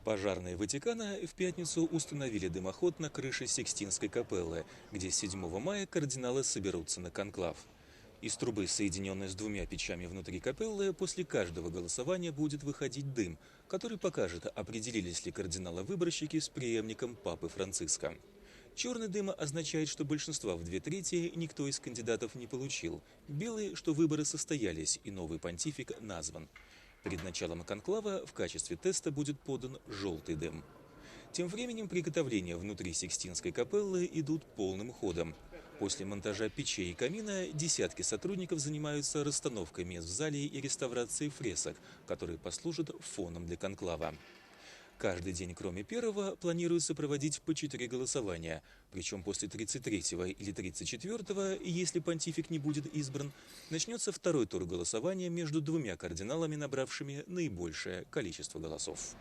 Пожарные Ватикана в пятницу установили дымоход на крыше Сикстинской капеллы, где 7 мая кардиналы соберутся на конклав. Из трубы, соединенной с двумя печами внутри капеллы, после каждого голосования будет выходить дым, который покажет, определились ли кардиналы-выборщики с преемником Папы Франциска. Черный дым означает, что большинства в 2/3 никто из кандидатов не получил. Белый, что выборы состоялись и новый понтифик назван. Перед началом конклава в качестве теста будет подан желтый дым. Тем временем приготовления внутри Сикстинской капеллы идут полным ходом. После монтажа печей и камина десятки сотрудников занимаются расстановкой мест в зале и реставрацией фресок, которые послужат фоном для конклава. Каждый день, кроме первого, планируется проводить по 4 голосования, причем после 33-го или 34-го, если понтифик не будет избран, начнется второй тур голосования между двумя кардиналами, набравшими наибольшее количество голосов.